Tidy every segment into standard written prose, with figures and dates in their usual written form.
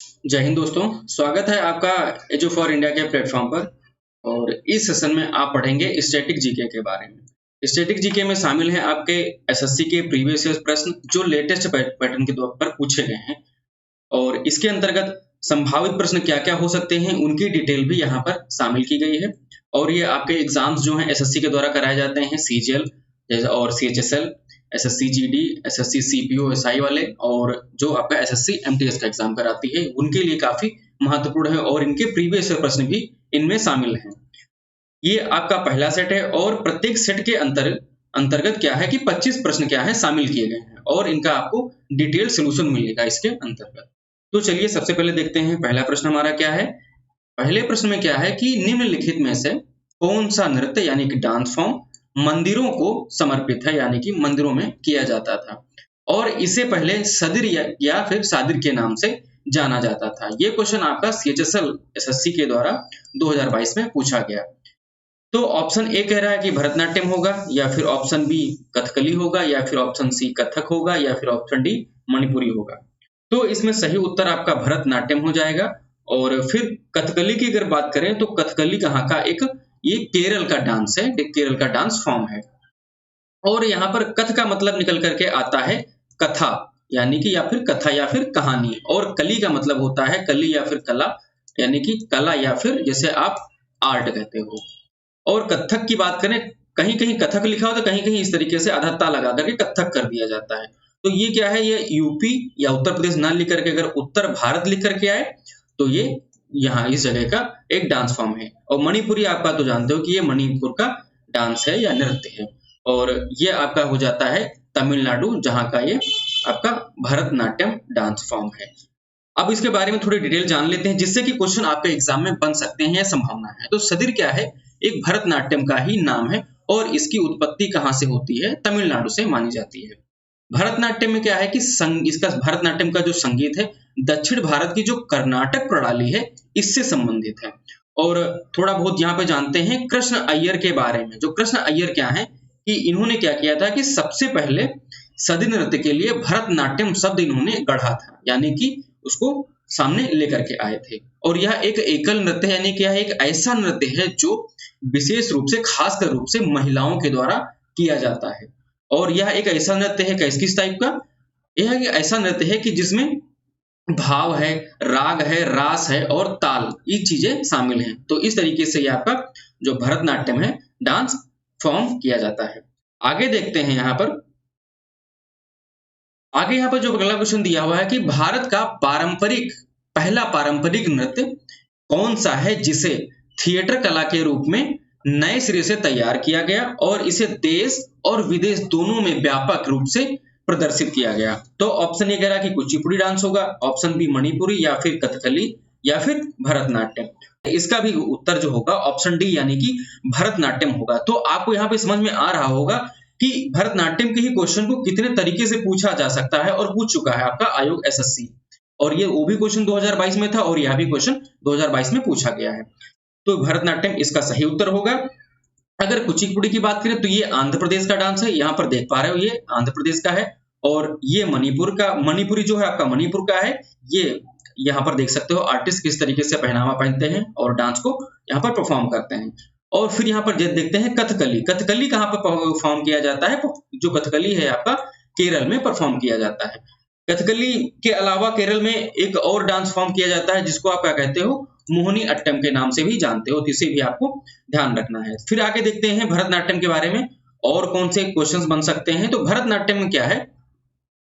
जय हिंद दोस्तों, स्वागत है आपका एजू फॉर इंडिया के प्लेटफॉर्म पर। और इस सेशन में आप पढ़ेंगे स्टैटिक जीके के बारे में। स्टैटिक जीके में शामिल हैं आपके एसएससी के प्रीवियस ईयर प्रश्न जो लेटेस्ट पैटर्न के तौर पर पूछे गए हैं, और इसके अंतर्गत संभावित प्रश्न क्या-क्या हो सकते हैं उनकी डिटेल भी यहाँ पर शामिल की गई है। और ये आपके एग्जाम्स जो हैं एसएससी के द्वारा कराए जाते हैं, सीजीएल और CHSL, SSC GD, SSC CPO SI वाले, और जो आपका एसएससी एमटीएस का एग्जाम कराती है उनके लिए काफी महत्वपूर्ण है, और इनके प्रीवियस प्रश्न भी इनमें शामिल हैं। ये आपका पहला सेट है, और प्रत्येक सेट के अंतर्गत क्या है कि 25 प्रश्न क्या है शामिल किए गए हैं, और इनका आपको डिटेल सोल्यूशन मिलेगा इसके अंतर्गत। तो चलिए सबसे पहले देखते हैं पहला प्रश्न हमारा क्या है। पहले प्रश्न में क्या है कि निम्नलिखित में से कौन सा नृत्य यानी कि डांस फॉर्म मंदिरों को समर्पित है, यानी कि मंदिरों में किया जाता था, और इसे पहले सदिर या फिर सादिर के नाम से जाना जाता था। ये क्वेश्चन आपका सीएचएसएल एसएससी के द्वारा 2022 में पूछा गया। तो ऑप्शन ए कह रहा है कि भरतनाट्यम होगा, या फिर ऑप्शन बी कथकली होगा, या फिर ऑप्शन सी कथक होगा, या फिर ऑप्शन डी मणिपुरी होगा। तो इसमें सही उत्तर आपका भरतनाट्यम हो जाएगा। और फिर कथकली की अगर बात करें तो कथकली कहाँ का ये केरल का डांस है, केरल का डांस फॉर्म है। और यहाँ पर कथ का मतलब निकल करके आता है कथा, यानी कि या फिर कथा या फिर कहानी, और कली का मतलब होता है कली या फिर कला, यानी कि कला या फिर जैसे आप आर्ट कहते हो। और कथक की बात करें, कहीं कहीं कथक लिखा होता है, कहीं कहीं इस तरीके से आधा ता लगा करके कथक कर दिया जाता है। तो ये क्या है, ये यूपी या उत्तर प्रदेश ना लिख करके अगर उत्तर भारत लिख करके आए तो ये यहाँ इस जगह का एक डांस फॉर्म है। और मणिपुरी आपका तो जानते हो कि ये मणिपुर का डांस है या नृत्य है, और ये आपका हो जाता है तमिलनाडु, जहाँ का ये आपका भरतनाट्यम डांस फॉर्म है। अब इसके बारे में थोड़ी डिटेल जान लेते हैं, जिससे कि क्वेश्चन आपके एग्जाम में बन सकते हैं या संभावना है। तो सदिर क्या है, एक भरतनाट्यम का ही नाम है, और इसकी उत्पत्ति कहाँ से होती है, तमिलनाडु से मानी जाती है। भरतनाट्यम में क्या है कि इसका भरतनाट्यम का जो संगीत है दक्षिण भारत की जो कर्नाटक प्रणाली है इससे संबंधित है। और थोड़ा बहुत यहाँ पे जानते हैं कृष्ण अय्यर के बारे में। जो कृष्ण अय्यर क्या है कि इन्होंने क्या किया था कि सबसे पहले सदी नृत्य के लिए भरतनाट्यम शब्द इन्होंने गढ़ा था, यानी कि उसको सामने लेकर के आए थे। और यह एक एकल नृत्य है, यानी कि यह एक ऐसा नृत्य है जो विशेष रूप से खासकर रूप से महिलाओं के द्वारा किया जाता है। और यह एक ऐसा नृत्य है किस टाइप का, यह एक ऐसा नृत्य है कि जिसमें भाव है, राग है, रास है और ताल, ये चीजें शामिल हैं। तो इस तरीके से यह आपका जो भरतनाट्यम है डांस फॉर्म किया जाता है। आगे देखते हैं यहाँ पर जो अगला क्वेश्चन दिया हुआ है कि भारत का पहला पारंपरिक नृत्य कौन सा है जिसे थिएटर कला के रूप में नए सिरे से तैयार किया गया और इसे देश और विदेश दोनों में व्यापक रूप से प्रदर्शित किया गया। तो ऑप्शन ए कह रहा है कि कुचिपुड़ी डांस होगा, ऑप्शन बी मणिपुरी, या फिर कथकली, या फिर भरतनाट्यम। इसका भी उत्तर जो होगा ऑप्शन डी यानी कि भरतनाट्यम होगा। तो आपको यहाँ पे समझ में आ रहा होगा कि भरतनाट्यम के ही क्वेश्चन को कितने तरीके से पूछा जा सकता है, और पूछ चुका है आपका आयोग एसएससी। और ये वो भी क्वेश्चन 2022 में था, और यह भी क्वेश्चन 2022 में पूछा गया है। तो भरतनाट्यम इसका सही उत्तर होगा। अगर कुचिपुड़ी की बात करें तो ये आंध्र प्रदेश का डांस है, यहाँ पर देख पा रहे हो ये आंध्र प्रदेश का है। और ये मणिपुरी जो है आपका मणिपुर का है। ये यहाँ पर देख सकते हो आर्टिस्ट किस तरीके से पहनावा पहनते हैं और डांस को यहाँ पर परफॉर्म करते हैं। और फिर यहाँ पर देखते हैं कथकली कहाँ पर परफॉर्म किया जाता है। जो कथकली है आपका केरल में परफॉर्म किया जाता है। कथकली के अलावा केरल में एक और डांस फॉर्म किया जाता है जिसको आप क्या कहते हो, मोहिनी अट्टम के नाम से भी जानते हो, तो इसे भी आपको ध्यान रखना है। फिर आगे देखते हैं भरतनाट्यम के बारे में और कौन से क्वेश्चंस बन सकते हैं। तो भरतनाट्यम में क्या है,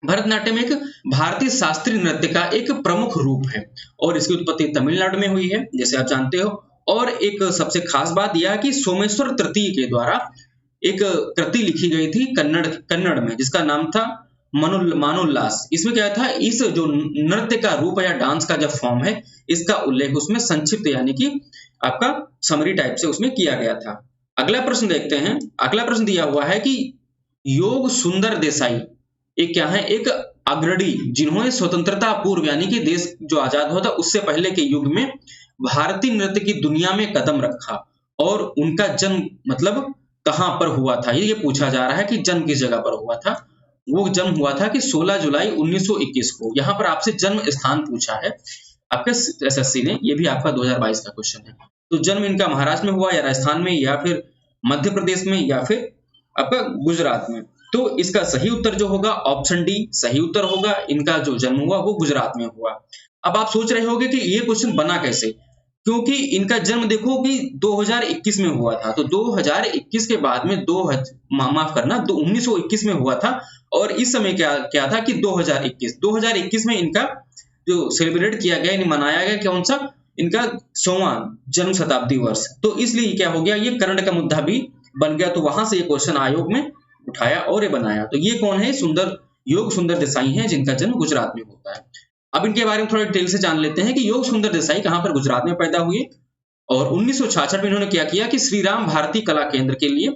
भरतनाट्यम एक भारतीय शास्त्रीय नृत्य का एक प्रमुख रूप है, और इसकी उत्पत्ति तमिलनाडु में हुई है जैसे आप जानते हो। और एक सबसे खास बात यह कि सोमेश्वर तृतीय के द्वारा एक कृति लिखी गई थी कन्नड़ में, जिसका नाम था मानोल्लास। इसमें क्या था, इस जो नृत्य का रूप है या डांस का जो फॉर्म है इसका उल्लेख उसमें संक्षिप्त यानी कि आपका समरी टाइप से उसमें किया गया था। अगला प्रश्न देखते हैं। अगला प्रश्न दिया हुआ है कि योग सुंदर देसाई एक क्या है, एक अग्रणी जिन्होंने स्वतंत्रता पूर्व यानी कि देश जो आजाद हुआ था उससे पहले के युग में भारतीय नृत्य की दुनिया में कदम रखा, और उनका जन्म मतलब कहां पर हुआ था, ये पूछा जा रहा है कि जन्म किस जगह पर हुआ था। वो जन्म हुआ था कि 16 जुलाई 1921 को। यहाँ पर आपसे जन्म स्थान पूछा है। आपके एसएससी ने, ये भी आपका 2022 का क्वेश्चन है। तो जन्म इनका महाराष्ट्र में हुआ या राजस्थान में या फिर मध्य प्रदेश में या फिर आपका गुजरात में। तो इसका सही उत्तर जो होगा ऑप्शन डी सही उत्तर होगा। इनका जो जन्म हुआ वो गुजरात में हुआ। अब आप सोच रहे होंगे कि ये क्वेश्चन बना कैसे, क्योंकि इनका जन्म देखो कि 2021 में हुआ था। तो 2021 के बाद में 1921 में हुआ था। और इस समय क्या था कि 2021 में इनका जो सेलिब्रेट किया गया, यानी मनाया गया कौन सा, इनका 100वां जन्म शताब्दी वर्ष। तो इसलिए क्या हो गया, ये करंट का मुद्दा भी बन गया। तो वहां से ये क्वेश्चन आयोग में उठाया और ये बनाया। तो ये कौन है, योग सुंदर देसाई हैं, जिनका जन्म गुजरात में होता है। अब इनके बारे में थोड़ा डिटेल से जान लेते हैं कि योग सुंदर देसाई कहां पर गुजरात में पैदा हुए। और 1966 में इन्होंने क्या किया कि श्री राम भारती कला केंद्र के लिए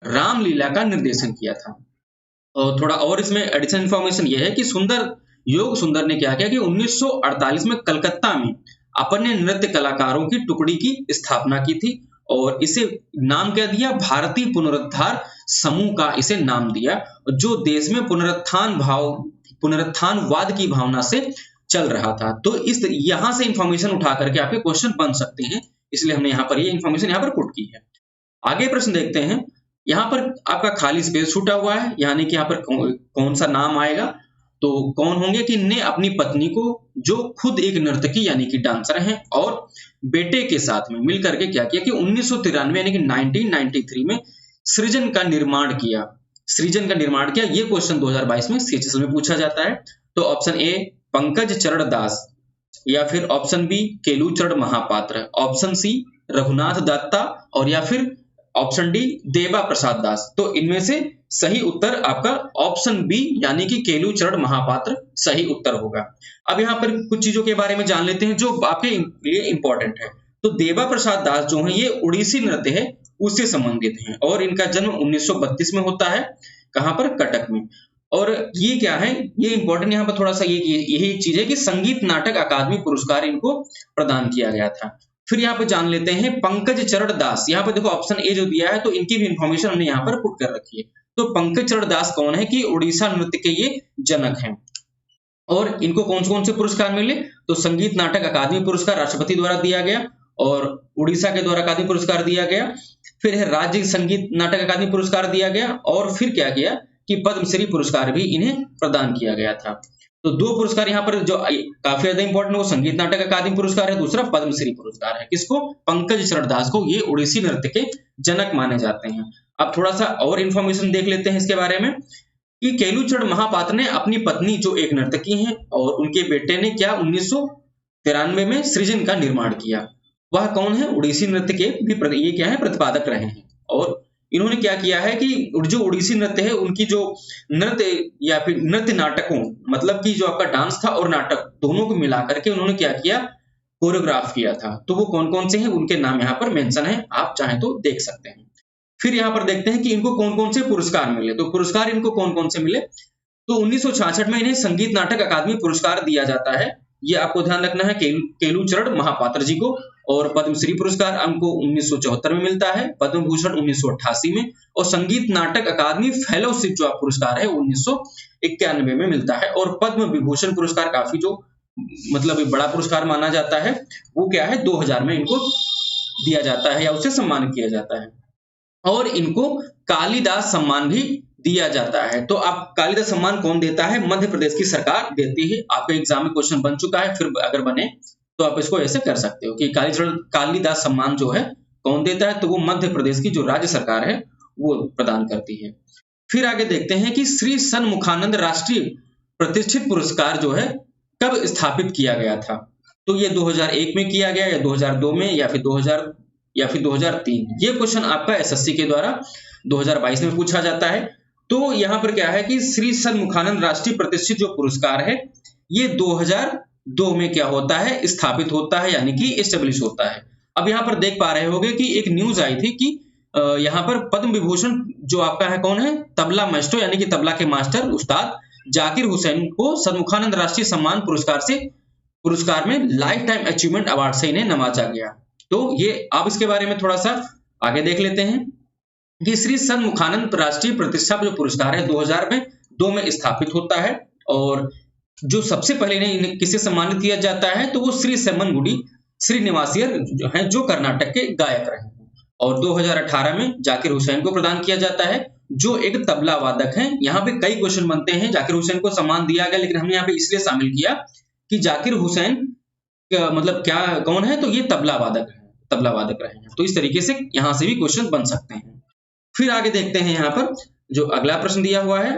रामलीला का निर्देशन किया था। और थोड़ा और इसमें एडिशनल इंफॉर्मेशन यह है कि योग सुंदर ने क्या किया कि 1948 में कलकत्ता में अपने नृत्य कलाकारों की टुकड़ी की स्थापना की थी। और इसे नाम क्या दिया, भारतीय पुनरुद्धार समूह का इसे नाम दिया, जो देश में पुनरुत्थानवाद की भावना से चल रहा था। तो इस यहां से इंफॉर्मेशन उठा करके आपके क्वेश्चन बन सकते हैं, इसलिए हमने यहाँ पर ये इंफॉर्मेशन यहाँ पर पुट की है। आगे प्रश्न देखते हैं। यहाँ पर आपका खाली स्पेस छूटा हुआ है, यानी कि यहाँ पर कौन सा नाम आएगा। तो कौन होंगे कि ने अपनी पत्नी को, जो खुद एक नर्तकी यानी कि डांसर हैं, और बेटे के साथ में मिलकर के क्या किया कि 1993 यानी कि 1993 में सृजन का निर्माण किया। ये क्वेश्चन 2022 में सीएचएस में पूछा जाता है। तो ऑप्शन ए पंकज चरण दास, या फिर option B Kelucharan Mohapatra, option C Raghunath Dutta, और या फिर ऑप्शन डी देवा प्रसाद दास। तो इनमें से सही उत्तर आपका ऑप्शन बी यानी कि केलूचरण महापात्र सही उत्तर होगा। अब यहाँ पर कुछ चीजों के बारे में जान लेते हैं जो आपके लिए इंपॉर्टेंट है। तो देवा प्रसाद दास जो है ये उड़ीसी नृत्य है उससे संबंधित हैं, और इनका जन्म 1932 में होता है। कहां पर, कटक में। और ये क्या है, ये इंपॉर्टेंट यहाँ पर थोड़ा सा यही एक चीज है कि संगीत नाटक अकादमी पुरस्कार इनको प्रदान किया गया था। फिर यहाँ पे जान लेते हैं पंकज चरण दास। यहाँ पे देखो ऑप्शन ए जो दिया है, तो इनकी भी इंफॉर्मेशन हमने यहाँ पर पुट कर रखी है। तो पंकज चरण दास कौन है कि उड़ीसा नृत्य के ये जनक हैं। और इनको कौन से पुरस्कार मिले, तो संगीत नाटक अकादमी पुरस्कार राष्ट्रपति द्वारा दिया गया, और उड़ीसा के द्वारा अकादमी पुरस्कार दिया गया। फिर है राज्य संगीत नाटक अकादमी पुरस्कार दिया गया, और फिर क्या किया कि पद्मश्री पुरस्कार भी इन्हें प्रदान किया गया था। तो दो पुरस्कार यहाँ पर जो काफी ज्यादा इंपॉर्टेंट है, वो संगीत नाटक अकादमी पुरस्कार है, दूसरा पद्मश्री पुरस्कार है। किसको, पंकज चरण दास को। ये उड़ीसी नृत्य के जनक माने जाते हैं। अब थोड़ा सा और इंफॉर्मेशन देख लेते हैं इसके बारे में कि केलूचरण महापात्र ने अपनी पत्नी जो एक नर्तकी हैं और उनके बेटे ने क्या 1993 में सृजन का निर्माण किया। वह कौन है, उड़ीसी नृत्य के भी ये क्या है, प्रतिपादक रहे हैं। और इन्होंने क्या किया है कि जो उड़ीसी नृत्य है उनकी जो नृत्य या फिर नृत्य नाटकों, मतलब कि जो आपका डांस था और नाटक दोनों को मिलाकर के उन्होंने क्या किया, कोरियोग्राफ किया था। तो वो कौन से हैं, उनके नाम यहाँ पर मेंशन है, आप चाहें तो देख सकते हैं। फिर यहाँ पर देखते हैं कि इनको कौन से पुरस्कार मिले। तो पुरस्कार इनको कौन से मिले, तो 1966 में इन्हें संगीत नाटक अकादमी पुरस्कार दिया जाता है। ये आपको ध्यान रखना है, केलूचरण महापात्र जी को। और पद्मश्री पुरस्कार हमको 1974 में मिलता है, पद्म भूषण 1988 में, और संगीत नाटक अकादमी फेलोशिप जो पुरस्कार है 1991 में मिलता है। और पद्म विभूषण पुरस्कार काफी जो मतलब बड़ा पुरस्कार माना जाता है, वो क्या है 2000 में इनको दिया जाता है या उससे सम्मानित किया जाता है। और इनको कालिदास सम्मान भी दिया जाता है। तो आप कालिदास सम्मान कौन देता है, मध्य प्रदेश की सरकार देती है। आपके एग्जाम में क्वेश्चन बन चुका है, फिर अगर बने तो आप इसको ऐसे कर सकते हो कि कालिदास सम्मान जो है कौन देता है, तो वो मध्य प्रदेश की जो राज्य सरकार है वो प्रदान करती है। फिर आगे देखते हैं कि श्री सन्मुखानंद राष्ट्रीय प्रतिष्ठित पुरस्कार जो है कब स्थापित किया गया था। तो ये 2001 में किया गया, या 2002 में, या फिर 2003। ये क्वेश्चन आपका एसएससी के द्वारा 2022 में पूछा जाता है। तो यहाँ पर क्या है कि श्री सन्मुखानंद राष्ट्रीय प्रतिष्ठित जो पुरस्कार है ये 2002 में क्या होता है, स्थापित होता है, यानी कि एस्टेब्लिश होता है। अब यहाँ पर देख पा रहे होंगे कि एक न्यूज आई थी कि यहाँ पर पद्म विभूषण जो आपका है कौन है, तबला मास्टर यानी कि तबला के मास्टर उस्ताद जाकिर हुसैन को सन्मुखानंद राष्ट्रीय सम्मान पुरस्कार में लाइफ टाइम अचीवमेंट अवार्ड से इन्हें नवाजा गया। तो ये अब इसके बारे में थोड़ा सा आगे देख लेते हैं कि श्री सन्मुखानंद राष्ट्रीय प्रतिष्ठा जो पुरस्कार है 2002 में स्थापित होता है। और जो सबसे पहले इन्हें किसे सम्मानित किया जाता है, तो वो श्री सेम्मनगुडी श्रीनिवासैयर जो हैं, जो कर्नाटक के गायक रहे हैं। और 2018 में जाकिर हुसैन को प्रदान किया जाता है, जो एक तबला वादक हैं। यहाँ पे कई क्वेश्चन बनते हैं, जाकिर हुसैन को सम्मान दिया गया, लेकिन हमने यहाँ पे इसलिए शामिल किया कि जाकिर हुसैन मतलब क्या कौन है, तो ये तबला वादक है, तबला वादक रहे हैं। तो इस तरीके से यहाँ से भी क्वेश्चन बन सकते हैं। फिर आगे देखते हैं यहाँ पर जो अगला प्रश्न दिया हुआ है।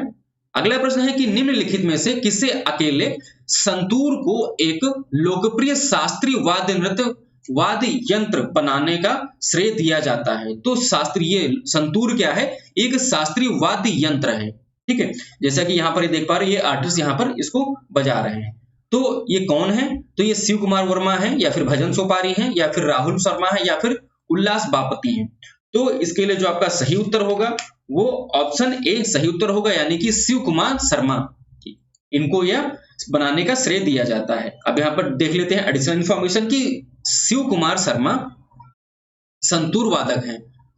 अगला प्रश्न है कि निम्नलिखित में से किसे अकेले संतूर को एक लोकप्रिय शास्त्रीय वाद्य यंत्र बनाने का श्रेय दिया जाता है। तो शास्त्रीय संतूर क्या है, एक शास्त्रीय वाद्य यंत्र है, ठीक है। जैसा कि यहाँ पर देख पा रहे हैं, ये आर्टिस्ट यहाँ पर इसको बजा रहे हैं। तो ये कौन है, तो ये शिव कुमार वर्मा है, या फिर भजन सोपारी है, या फिर राहुल शर्मा है, या फिर उल्लास बापति है। तो इसके लिए जो आपका सही उत्तर होगा वो ऑप्शन ए सही उत्तर होगा, यानी कि शिव कुमार शर्मा, इनको यह बनाने का श्रेय दिया जाता है। अब यहाँ पर देख लेते हैं एडिशनल इंफॉर्मेशन कि शिव कुमार शर्मा संतूर वादक हैं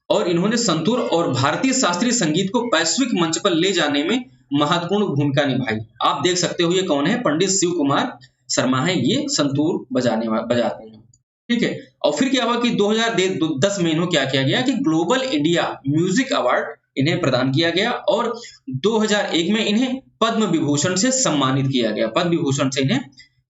और इन्होंने संतूर और भारतीय शास्त्रीय संगीत को वैश्विक मंच पर ले जाने में महत्वपूर्ण भूमिका निभाई। आप देख सकते हो ये कौन है, पंडित शिव कुमार शर्मा है, ये संतूर बजाते हैं, ठीक है। और फिर क्या हुआ कि 2010 में इन्हों क्या किया गया कि ग्लोबल इंडिया म्यूजिक अवार्ड इन्हें प्रदान किया गया और 2001 में इन्हें पद्म विभूषण से सम्मानित किया गया, पद्म विभूषण से इन्हें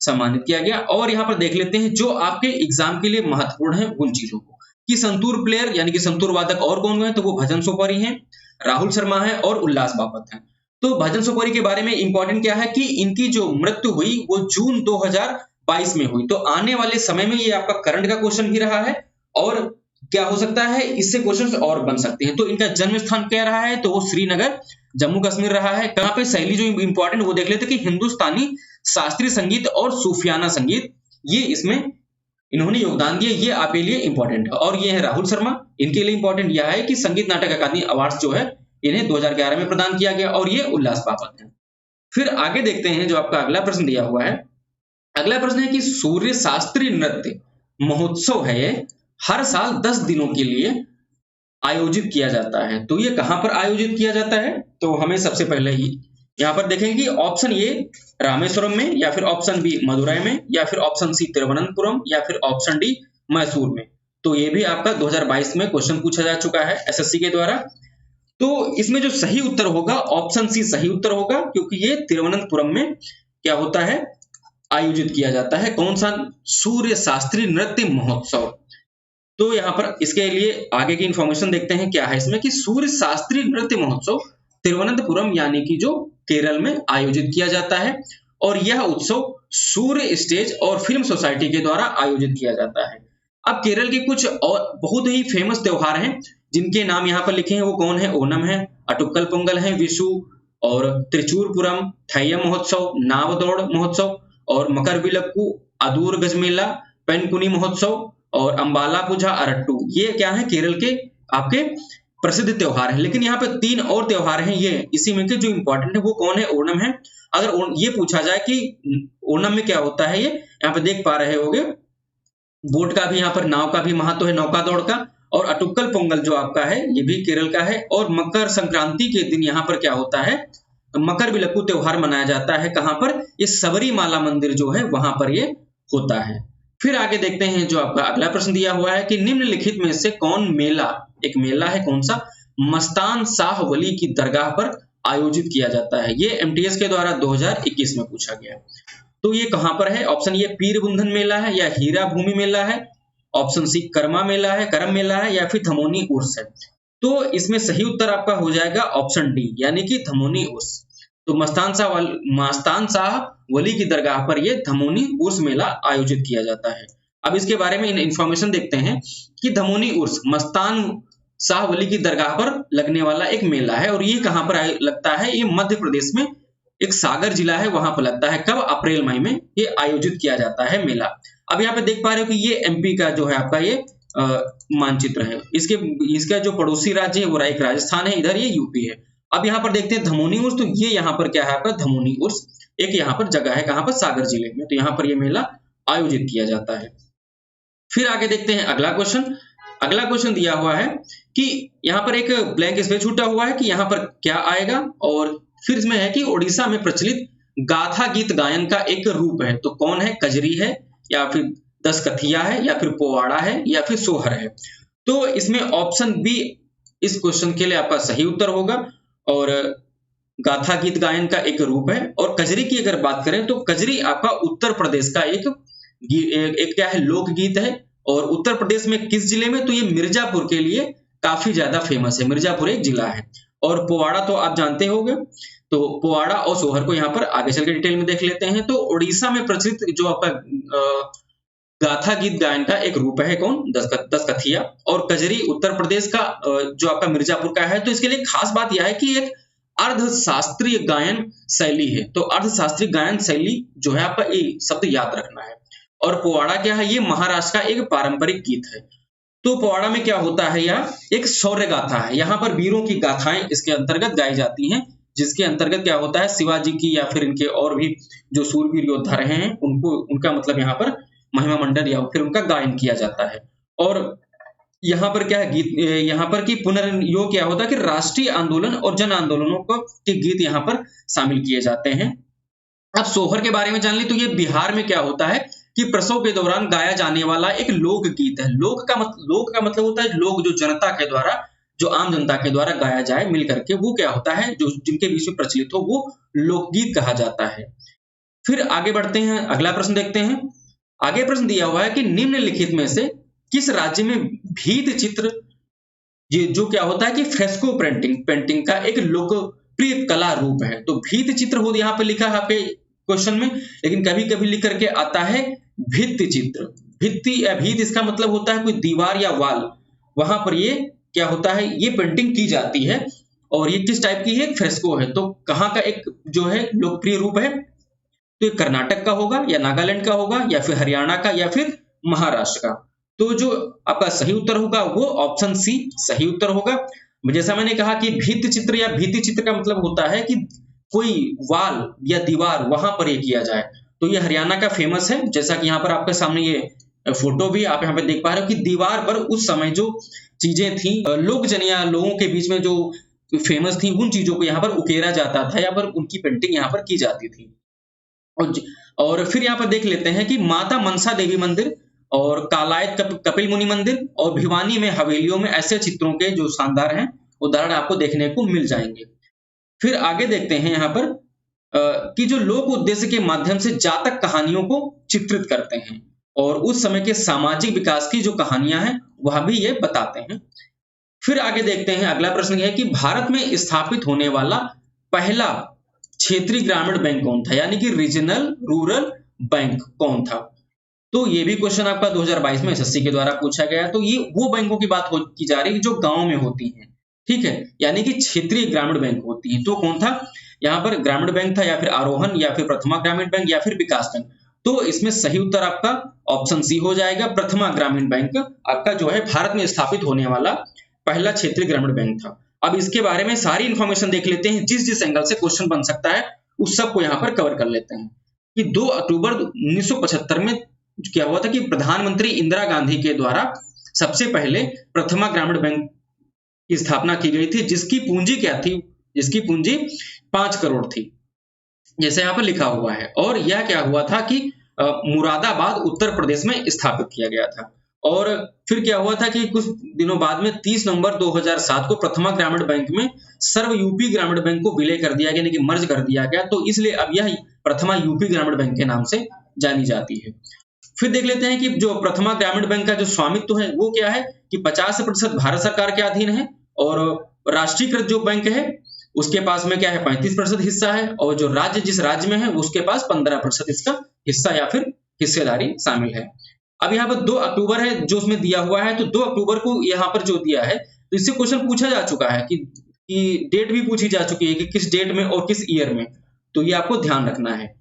सम्मानित किया गया। और यहाँ पर देख लेते हैं जो आपके एग्जाम के लिए महत्वपूर्ण है उन चीजों को, कि संतूर प्लेयर यानी कि संतूर वादक और कौन है, तो वो भजन सोपारी हैं, राहुल शर्मा है और उल्लास बापत है। तो भजन सोपारी के बारे में इंपॉर्टेंट क्या है कि इनकी जो मृत्यु हुई वो जून 2022 में हुई। तो आने वाले समय में ये आपका करंट का क्वेश्चन भी रहा है और क्या हो सकता है, इससे क्वेश्चंस और बन सकते हैं। तो इनका जन्म स्थान क्या रहा है, तो वो श्रीनगर जम्मू कश्मीर रहा है। कहाँ पे शैली जो इंपॉर्टेंट वो देख लेते कि हिंदुस्तानी शास्त्रीय संगीत और सूफियाना संगीत, ये इसमें इन्होंने योगदान दिया, ये आपके लिए इंपॉर्टेंट है। और ये है राहुल शर्मा, इनके लिए इंपॉर्टेंट यह है कि संगीत नाटक अकादमी अवार्ड जो है इन्हें 2011 में प्रदान किया गया और ये उल्लास बापत है। फिर आगे देखते हैं जो आपका अगला प्रश्न दिया हुआ है। अगला प्रश्न है कि सूर्य शास्त्रीय नृत्य महोत्सव है, ये हर साल 10 दिनों के लिए आयोजित किया जाता है। तो ये कहां पर आयोजित किया जाता है, तो हमें सबसे पहले ही यहाँ पर देखेंगे कि ऑप्शन ए रामेश्वरम में, या फिर ऑप्शन बी मदुरई में, या फिर ऑप्शन सी तिरुवनंतपुरम, या फिर ऑप्शन डी मैसूर में। तो ये भी आपका 2022 में क्वेश्चन पूछा जा चुका है एसएससी के द्वारा। तो इसमें जो सही उत्तर होगा ऑप्शन सी सही उत्तर होगा, क्योंकि ये तिरुवनंतपुरम में क्या होता है, आयोजित किया जाता है। कौन सा, सूर्य शास्त्रीय नृत्य महोत्सव। तो यहाँ पर इसके लिए आगे की इंफॉर्मेशन देखते हैं क्या है इसमें, कि सूर्य शास्त्रीय नृत्य महोत्सव तिरुवनंतपुरम यानी कि जो केरल में आयोजित किया जाता है और यह उत्सव सूर्य स्टेज और फिल्म सोसाइटी के द्वारा आयोजित किया जाता है। अब केरल के कुछ और बहुत ही फेमस त्योहार हैं जिनके नाम यहाँ पर लिखे हैं, वो कौन है, ओनम है, अटुक्कल पोंगल है, विशु और त्रिचूरपुरम, थैयम महोत्सव, नाव दौड़ महोत्सव और मकरविलक्कू, अदूर गजमेला, पेनकुनी महोत्सव और अंबाला पूजा अरट्टू। ये क्या है, केरल के आपके प्रसिद्ध त्योहार है। लेकिन यहाँ पे 3 और त्योहार हैं, ये इसी में के जो इंपॉर्टेंट है वो कौन है, ओणम है। अगर ये पूछा जाए कि ओणम में क्या होता है, ये यहाँ पे देख पा रहे होगे, बोट का भी यहाँ पर नाव का भी महत्व है, नौका दौड़ का। और अटुक्कल पोंगल जो आपका है ये भी केरल का है। और मकर संक्रांति के दिन यहाँ पर क्या होता है, मकरविलक्कू त्योहार मनाया जाता है। कहाँ पर, ये सबरीमाला मंदिर जो है वहां पर ये होता है। फिर आगे देखते हैं जो आपका अगला प्रश्न दिया हुआ है कि निम्नलिखित में से कौन मेला, एक मेला है कौन सा, मस्तान शाह वली की दरगाह पर आयोजित किया जाता है। ये एमटीएस के द्वारा 2021 में पूछा गया। तो ये कहां पर है, ऑप्शन ये पीर बुंधन मेला है, या हीरा भूमि मेला है, ऑप्शन सी कर्मा मेला है, करम मेला है, या फिर धमोनी उर्स है। तो इसमें सही उत्तर आपका हो जाएगा ऑप्शन डी यानी कि धमोनी उर्स। तो मस्तान शाह वली की दरगाह पर यह धमोनी उर्स मेला आयोजित किया जाता है। अब इसके बारे में इंफॉर्मेशन देखते हैं कि धमोनी उर्स मस्तान शाह वली की दरगाह पर लगने वाला एक मेला है और ये कहां पर लगता है, ये मध्य प्रदेश में एक सागर जिला है वहां पर लगता है। कब, अप्रैल मई में ये आयोजित किया जाता है मेला। अब यहाँ पे देख पा रहे हो कि ये एमपी का जो है आपका ये मानचित्र है। इसका जो पड़ोसी राज्य है वो एक राजस्थान है, इधर ये यूपी है। अब यहाँ पर देखते हैं धमोनी उर्स, तो ये यहाँ पर क्या है आपका धमोनी उर्स, एक यहाँ पर जगह है कहाँ पर, सागर जिले में। तो यहाँ पर ये मेला आयोजित किया जाता है। फिर आगे देखते हैं अगला क्वेश्चन। अगला क्वेश्चन दिया हुआ है कि यहाँ पर एक ब्लैंक स्पेस छूटा हुआ है कि यहाँ पर क्या आएगा, और फिर इसमें है कि ओडिशा में प्रचलित गाथा गीत गायन का एक रूप है, तो कौन है? कजरी है, या फिर दसकथिया है, या फिर पोवाड़ा है, या फिर सोहर है। तो इसमें ऑप्शन बी इस क्वेश्चन के लिए आपका सही उत्तर होगा। और गाथा गीत गायन का एक रूप है। और कजरी की अगर बात करें तो कजरी आपका उत्तर प्रदेश का एक क्या है, लोकगीत है। और उत्तर प्रदेश में किस जिले में? तो ये मिर्जापुर के लिए काफी ज्यादा फेमस है, मिर्जापुर एक जिला है। और पोवाड़ा तो आप जानते होंगे, तो पोवाड़ा और सोहर को यहाँ पर आगे चल के डिटेल में देख लेते हैं। तो उड़ीसा में प्रचलित जो आपका गाथा गीत गायन का एक रूप है कौन? दसकथिया। और कजरी उत्तर प्रदेश का जो आपका मिर्जापुर का है। तो इसके लिए खास बात यह है कि एक अर्धशास्त्रीय गायन शैली है। तो अर्धशास्त्रीय गायन शैली जो है आपका ये शब्द याद रखना है। और पोवाड़ा क्या है? ये महाराष्ट्र का एक पारंपरिक गीत है। तो पोवाड़ा में क्या होता है? यह एक शौर्य गाथा है। यहाँ पर वीरों की गाथाएं इसके अंतर्गत गाई जाती हैं, जिसके अंतर्गत क्या होता है, शिवाजी की या फिर इनके और भी जो सूरवीर योद्धा रहे हैं उनको, उनका मतलब यहाँ पर महिमा मंडन या फिर उनका गायन किया जाता है। और यहाँ पर क्या है, गीत यहाँ पर की पुनर्योग क्या होता है कि राष्ट्रीय आंदोलन और जन आंदोलनों के गीत यहाँ पर शामिल किए जाते हैं। अब सोहर के बारे में जान ली, तो ये बिहार में क्या होता है कि प्रसव के दौरान गाया जाने वाला एक लोक गीत है। लोक का मतलब होता है लोग, जो जनता के द्वारा, जो आम जनता के द्वारा गाया जाए मिल करके, वो क्या होता है, जो जिनके बीच में प्रचलित हो, वो लोकगीत कहा जाता है। फिर आगे बढ़ते हैं, अगला प्रश्न देखते हैं। आगे प्रश्न दिया हुआ है कि निम्नलिखित में से किस राज्य में भीत चित्र, जो क्या होता है कि फ्रेस्को पेंटिंग का एक लोकप्रिय कला रूप है। तो भीत चित्र हो यहाँ पे लिखा है आपके क्वेश्चन में, लेकिन कभी कभी लिख करके आता है भित्ति चित्र। भित्ति या भीत इसका मतलब होता है कोई दीवार या वाल, वहां पर ये क्या होता है, ये पेंटिंग की जाती है। और ये किस टाइप की है? फ्रेस्को है। तो कहाँ का एक जो है लोकप्रिय रूप है? तो ये कर्नाटक का होगा, या नागालैंड का होगा, या फिर हरियाणा का, या फिर महाराष्ट्र का। तो जो आपका सही उत्तर होगा वो ऑप्शन सी सही उत्तर होगा। जैसा मैंने कहा कि भित्ति चित्र या भीति चित्र का मतलब होता है कि कोई वाल या दीवार, वहां पर ये किया जाए। तो ये हरियाणा का फेमस है। जैसा कि यहाँ पर आपके सामने ये फोटो भी आप यहाँ पे देख पा रहे हो कि दीवार पर उस समय जो चीजें थी, लोकजन या लोगों के बीच में जो फेमस थी, उन चीजों को यहाँ पर उकेरा जाता था, या पर उनकी पेंटिंग यहाँ पर की जाती थी। और फिर यहाँ पर देख लेते हैं कि माता मनसा देवी मंदिर और कालायत कपिल मुनि मंदिर और भिवानी में हवेलियों में ऐसे चित्रों के जो शानदार हैं उदाहरण आपको देखने को मिल जाएंगे। फिर आगे देखते हैं यहाँ पर कि जो लोक उद्देश्य के माध्यम से जातक कहानियों को चित्रित करते हैं और उस समय के सामाजिक विकास की जो कहानियां हैं वह भी ये बताते हैं। फिर आगे देखते हैं, अगला प्रश्न यह है कि भारत में स्थापित होने वाला पहला क्षेत्रीय ग्रामीण बैंक कौन था, यानी कि रीजनल रूरल बैंक कौन था। तो ये भी क्वेश्चन आपका 2022 में एसएससी के द्वारा पूछा गया। तो ये वो बैंकों की बात की जा रही है जो गांव में होती हैं, ठीक है, यानी कि क्षेत्रीय ग्रामीण बैंक होती है। तो कौन था यहाँ पर? ग्रामीण बैंक था, या फिर आरोहण, या फिर प्रथमा ग्रामीण बैंक, या फिर विकास बैंक। तो इसमें सही उत्तर आपका ऑप्शन सी हो जाएगा, प्रथमा ग्रामीण बैंक आपका जो है भारत में स्थापित होने वाला पहला क्षेत्रीय ग्रामीण बैंक था। अब इसके बारे में सारी इंफॉर्मेशन देख लेते हैं, जिस जिस एंगल से क्वेश्चन बन सकता है उस सब को यहाँ पर कवर कर लेते हैं। कि 2 अक्टूबर 1975 में क्या हुआ था कि प्रधानमंत्री इंदिरा गांधी के द्वारा सबसे पहले प्रथमा ग्रामीण बैंक की स्थापना की गई थी, जिसकी पूंजी क्या थी? जिसकी पूंजी 5 करोड़ थी, जैसे यहाँ पर लिखा हुआ है। और यह क्या हुआ था कि मुरादाबाद उत्तर प्रदेश में स्थापित किया गया था। और फिर क्या हुआ था कि कुछ दिनों बाद में 30 नवंबर 2007 को प्रथमा ग्रामीण बैंक में सर्व यूपी ग्रामीण बैंक को विलय कर दिया गया, यानी कि मर्ज कर दिया गया। तो इसलिए अब यह प्रथमा यूपी ग्रामीण बैंक के नाम से जानी जाती है। फिर देख लेते हैं कि जो प्रथमा ग्रामीण बैंक का जो स्वामित्व है वो क्या है कि 50% भारत सरकार के अधीन है, और राष्ट्रीयकृत जो बैंक है उसके पास में क्या है 35% हिस्सा है, और जो राज्य जिस राज्य में है उसके पास 15% इसका हिस्सा या फिर हिस्सेदारी शामिल है। अब यहाँ पर 2 अक्टूबर है जो उसमें दिया हुआ है, तो 2 अक्टूबर को यहाँ पर जो दिया है तो इससे क्वेश्चन पूछा जा चुका है कि डेट भी पूछी जा चुकी है कि किस डेट में और किस ईयर में, तो ये आपको ध्यान रखना है।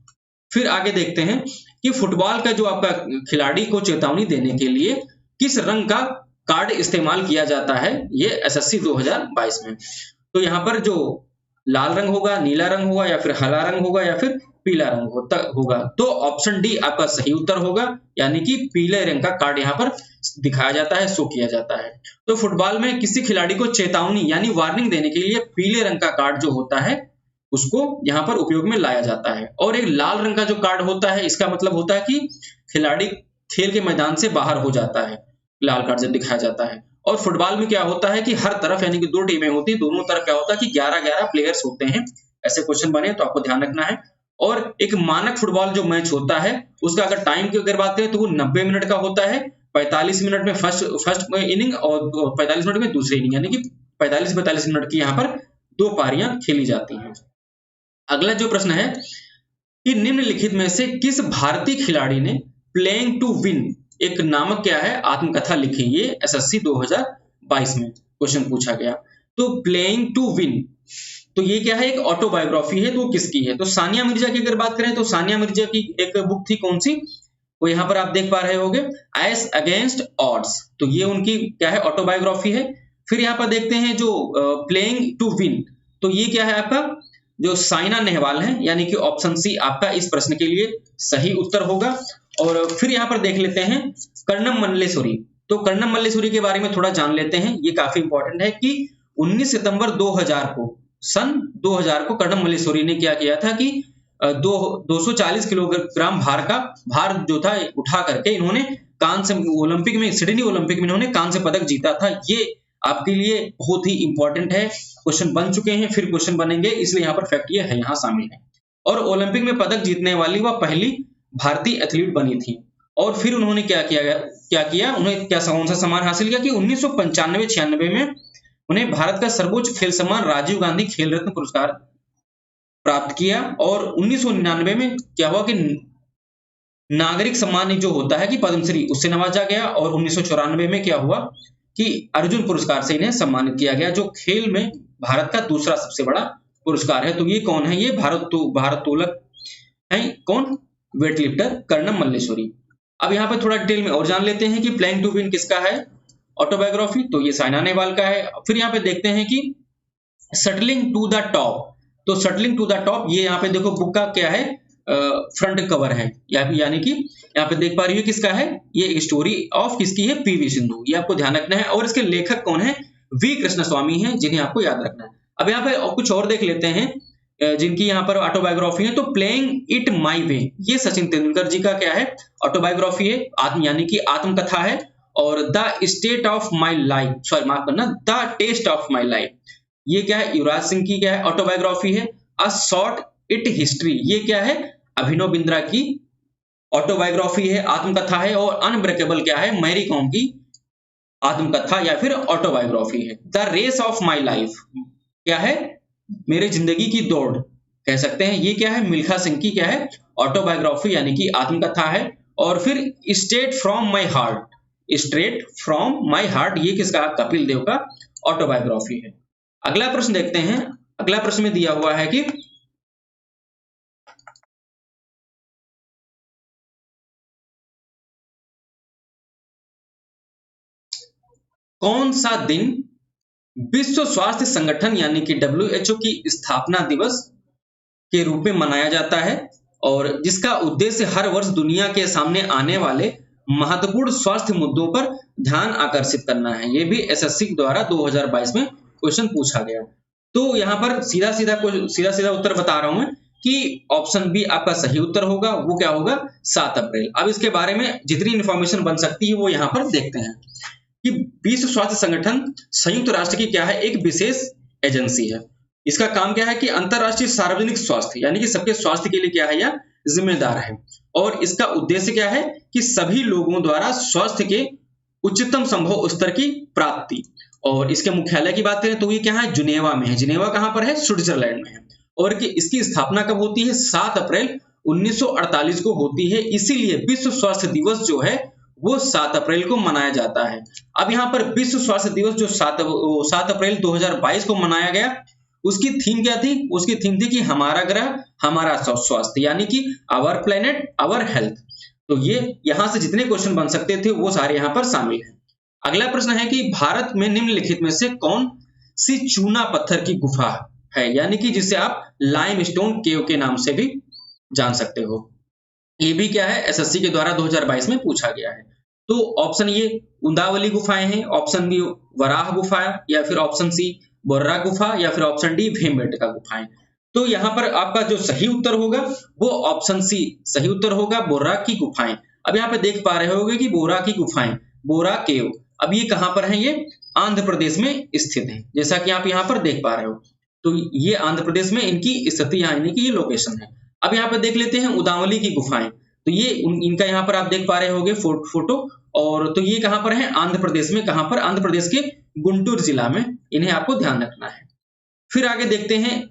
फिर आगे देखते हैं कि फुटबॉल का जो आपका खिलाड़ी को चेतावनी देने के लिए किस रंग का कार्ड इस्तेमाल किया जाता है, ये एसएससी 2022 में। तो यहाँ पर जो लाल रंग होगा, नीला रंग होगा, या फिर हरा रंग होगा, या फिर पीला रंग होगा। तो ऑप्शन डी आपका सही उत्तर होगा, यानी कि पीले रंग का कार्ड यहाँ पर दिखाया जाता है, शो किया जाता है। तो फुटबॉल में किसी खिलाड़ी को चेतावनी यानी वार्निंग देने के लिए पीले रंग का कार्ड जो होता है उसको यहाँ पर उपयोग में लाया जाता है। और एक लाल रंग का जो कार्ड होता है, इसका मतलब होता है कि खिलाड़ी खेल के मैदान से बाहर हो जाता है, लाल कार्ड जब दिखाया जाता है। और फुटबॉल में क्या होता है कि हर तरफ यानी कि 2 टीमें होती हैं, दोनों तरफ क्या होता है कि 11-11 प्लेयर्स होते हैं। ऐसे क्वेश्चन बने तो आपको ध्यान रखना है। और एक मानक फुटबॉल जो मैच होता है उसका अगर टाइम की अगर बात करें तो वो 90 मिनट का होता है। 45 मिनट में फर्स्ट इनिंग और 45 मिनट में दूसरी इनिंग, यानी कि 45-45 मिनट की यहाँ पर 2 पारियां खेली जाती हैं। अगला जो प्रश्न है कि निम्नलिखित में से किस भारतीय खिलाड़ी ने प्लेइंग टू विन एक नामक क्या है आत्मकथा लिखी। ये एसएससी 2022 में क्वेश्चन पूछा गया। तो प्लेइंग टू विन, तो ये क्या है, एक ऑटोबायोग्राफी है। तो किसकी है? तो सानिया मिर्जा की अगर बात करें तो सानिया मिर्जा की एक बुक थी, कौन सी, वो यहाँ पर आप देख पा रहे होगे, एस अगेंस्ट ऑड्स। तो ये उनकी क्या है, ऑटोबायोग्राफी है। फिर यहाँ पर देखते हैं जो प्लेइंग टू विन, तो ये क्या है आपका जो साइना नेहवाल है, यानी कि ऑप्शन सी आपका इस प्रश्न के लिए सही उत्तर होगा। और फिर यहाँ पर देख लेते हैं कर्णम मल्लेश्वरी। तो कर्णम मल्लेश्वरी के बारे में थोड़ा जान लेते हैं, ये काफी इंपॉर्टेंट है कि 19 सितंबर 2000 को, सन 2000 को कर्णम मल्लेश्वरी ने क्या किया था कि 240 किलोग्राम भार जो था उठा करके इन्होंने कांस्य ओलंपिक में, सिडनी ओलंपिक में इन्होंने कांस्य पदक जीता था। ये आपके लिए बहुत ही इंपॉर्टेंट है, क्वेश्चन बन चुके हैं, फिर क्वेश्चन बनेंगे, इसलिए यहाँ पर फैक्ट ये है, यहाँ शामिल है। और ओलंपिक में पदक जीतने वाली वह पहली भारतीय एथलीट बनी थी। और फिर उन्होंने क्या किया, उन्हें कौन सा सम्मान हासिल किया कि 1995-96 में उन्हें भारत का सर्वोच्च खेल सम्मान राजीव गांधी खेल रत्न पुरस्कार प्राप्त किया। और 1999 में क्या हुआ कि नागरिक सम्मान जो होता है कि पद्मश्री, उससे नवाजा गया। और 1994 में क्या हुआ कि अर्जुन पुरस्कार से इन्हें सम्मानित किया गया, जो खेल में भारत का दूसरा सबसे बड़ा पुरस्कार है। तो ये कौन है? ये भारोत्तोलक है, कौन, वेटलिफ्टर कर्णम मल्लेश्वरी। अब यहाँ पे थोड़ा डिटेल में और जान लेते हैं कि प्लेइंग टू विन किसका है ऑटोबायोग्राफी, तो ये साइना नेहवाल का है। फिर यहाँ पे देखते हैं कि शटलिंग टू द टॉप, तो शटलिंग टू द टॉप ये यहाँ पे देखो बुक का क्या है, फ्रंट कवर है, यानी कि यहाँ पे देख पा रही है किसका है, ये स्टोरी ऑफ किसकी है, पीवी सिंधु, ये आपको ध्यान रखना है। और इसके लेखक कौन है, वी कृष्णस्वामी हैं, जिन्हें आपको याद रखना है। अब यहाँ पे कुछ और देख लेते हैं जिनकी यहाँ पर ऑटोबायोग्राफी है। तो प्लेइंग इट माई वे, ये सचिन तेंदुलकर जी का क्या है, ऑटोबायोग्राफी है, यानी कि आत्मकथा है। और the state of my life, sorry माफ करना, the test of my life, ये क्या है, युवराज सिंह की क्या है, ऑटोबायोग्राफी है। अ शॉर्ट इट हिस्ट्री, ये क्या है, अभिनव बिंद्रा की ऑटोबायोग्राफी है, आत्मकथा है। और अनब्रेकेबल क्या है, मैरी कॉम की आत्मकथा या फिर ऑटोबायोग्राफी है। The race of my life क्या है, मेरे जिंदगी की दौड़ कह सकते हैं, ये क्या है, मिल्खा सिंह की क्या है, ऑटोबायोग्राफी यानी कि आत्मकथा है। और फिर straight from my heart, straight from my heart, ये किसका, कपिल देव का ऑटोबायोग्राफी है। अगला प्रश्न देखते हैं। अगला प्रश्न में दिया हुआ है कि कौन सा दिन विश्व स्वास्थ्य संगठन यानी कि WHO की स्थापना दिवस के रूप में मनाया जाता है, और जिसका उद्देश्य हर वर्ष दुनिया के सामने आने वाले महत्वपूर्ण स्वास्थ्य मुद्दों पर ध्यान आकर्षित करना है। ये भी एसएससी द्वारा 2022 में क्वेश्चन पूछा गया। तो यहाँ पर सीधा सीधा उत्तर बता रहा हूं कि ऑप्शन बी आपका सही उत्तर होगा। वो क्या होगा, 7 अप्रैल। अब इसके बारे में जितनी इंफॉर्मेशन बन सकती है वो यहाँ पर देखते हैं कि विश्व स्वास्थ्य संगठन संयुक्त राष्ट्र की क्या है, एक विशेष एजेंसी है। इसका काम क्या है कि अंतरराष्ट्रीय सार्वजनिक स्वास्थ्य यानी कि सबके स्वास्थ्य के लिए क्या है, यह जिम्मेदार है। और इसका उद्देश्य क्या है कि सभी लोगों द्वारा स्वास्थ्य के उच्चतम संभव स्तर की प्राप्ति। और इसके मुख्यालय की बात करें तो ये क्या है, जिनेवा में है। जिनेवा कहां पर है, स्विट्जरलैंड में है। और कि इसकी स्थापना कब होती है, 7 अप्रैल 1948 को होती है। इसीलिए विश्व स्वास्थ्य दिवस जो है वो 7 अप्रैल को मनाया जाता है। अब यहाँ पर विश्व स्वास्थ्य दिवस जो 7 अप्रैल 2022 को मनाया गया, उसकी थीम क्या थी, उसकी थीम थी कि हमारा ग्रह हमारा स्वास्थ्य, यानी कि आवर प्लेनेट आवर हेल्थ। तो ये यहाँ से जितने क्वेश्चन बन सकते थे वो सारे यहाँ पर शामिल हैं। अगला प्रश्न है कि भारत में निम्नलिखित में से कौन सी चूना पत्थर की गुफा है, यानी कि जिसे आप लाइमस्टोन केव के नाम से भी जान सकते हो। ये भी क्या है, एसएससी के द्वारा 2022 में पूछा गया है। तो ऑप्शन ये उंदावली गुफाएं हैं, ऑप्शन बी वराह गुफा, या फिर ऑप्शन सी बोर्रा गुफा, या फिर ऑप्शन डी भीमबेटका गुफाएं। तो यहाँ पर आपका जो सही उत्तर होगा वो ऑप्शन सी सही उत्तर होगा, बोर्रा की गुफाएं। अब यहाँ पे देख पा रहे होगे कि बोर्रा की गुफाएं, बोर्रा केव, अब ये कहाँ पर है? ये आंध्र प्रदेश में स्थित है, जैसा कि आप यहाँ पर देख पा रहे हो। तो ये आंध्र प्रदेश में इनकी स्थिति यानी कि ये लोकेशन है। अब यहाँ पे देख लेते हैं उदावली की गुफाएं। तो ये इनका यहाँ पर आप देख पा रहे होगे फोटो। और तो ये कहाँ पर है? आंध्र प्रदेश में। कहाँ पर? आंध्र प्रदेश के गुंटूर जिला में। इन्हें आपको ध्यान रखना है। फिर आगे देखते हैं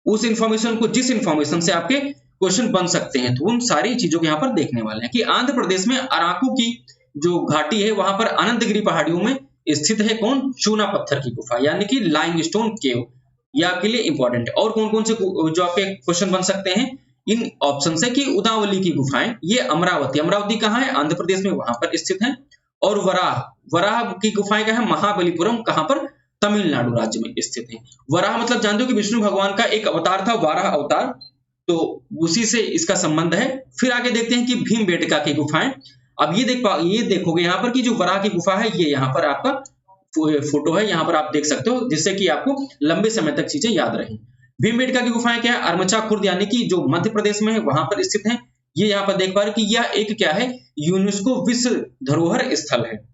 उस इंफॉर्मेशन को, जिस इंफॉर्मेशन से आपके क्वेश्चन बन सकते हैं। तो उन सारी चीजों को यहाँ पर देखने वाले हैं कि आंध्र प्रदेश में अराकू की जो घाटी है वहां पर अनंतगिरी पहाड़ियों में स्थित है कौन? चूना पत्थर की गुफा यानी कि लाइमस्टोन केव। ये आपके लिए इंपॉर्टेंट है। और कौन कौन से जो आपके क्वेश्चन बन सकते हैं इन ऑप्शन से कि उदावली की गुफाएं, ये अमरावती कहाँ है? आंध्र प्रदेश में, वहां पर स्थित है। और वराह की गुफाएं कहाँ है? महाबलीपुरम, कहां पर? तमिलनाडु राज्य में स्थित है। वराह मतलब जानते हो कि विष्णु भगवान का एक अवतार था, वाराह अवतार, तो उसी से इसका संबंध है। फिर आगे देखते हैं कि भीमबेटका की गुफाएं। अब ये देखोगे यहाँ पर कि जो वराह की गुफा है ये यहाँ पर आपका फोटो है, यहाँ पर आप देख सकते हो, जिससे कि आपको लंबे समय तक चीजें याद रहें। भीमबेटका की गुफाएं क्या है? अरमचा खुर्द यानी कि जो मध्य प्रदेश में है वहां पर स्थित है। ये यहाँ पर देख पा रहे कि यह एक क्या है? यूनेस्को विश्व धरोहर स्थल है।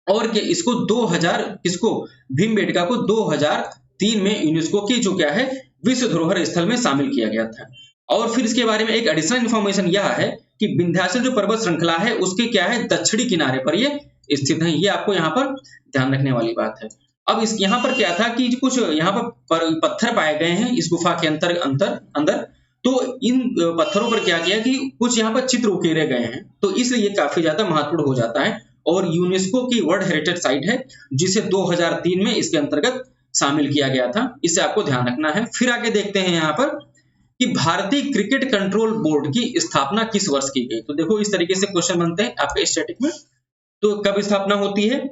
और इसको 2000 किसको? भीमबेटका को 2003 में यूनेस्को की जो क्या है विश्व धरोहर स्थल में शामिल किया गया था। और फिर इसके बारे में एक एडिशनल इंफॉर्मेशन यह है कि विंध्याचल जो पर्वत श्रृंखला है उसके क्या है? दक्षिणी किनारे पर ये स्थित है। ये आपको यहाँ पर ध्यान रखने वाली बात है। अब इस यहाँ पर क्या था कि कुछ यहाँ पर पत्थर पाए गए हैं इस गुफा के अंदर। तो इन पत्थरों पर क्या किया कि कुछ यहाँ पर चित्र उकेरे गए हैं, तो इसलिए ये काफी ज्यादा महत्वपूर्ण हो जाता है और यूनेस्को की वर्ल्ड हेरिटेज साइट है, जिसे 2003 में इसके अंतर्गत शामिल किया गया था। इसे आपको ध्यान रखना है। फिर आगे देखते हैं यहाँ पर कि भारतीय क्रिकेट कंट्रोल बोर्ड की स्थापना किस वर्ष की गई। तो देखो इस तरीके से क्वेश्चन बनते हैं आपके स्टैटिक में। तो कब स्थापना होती है?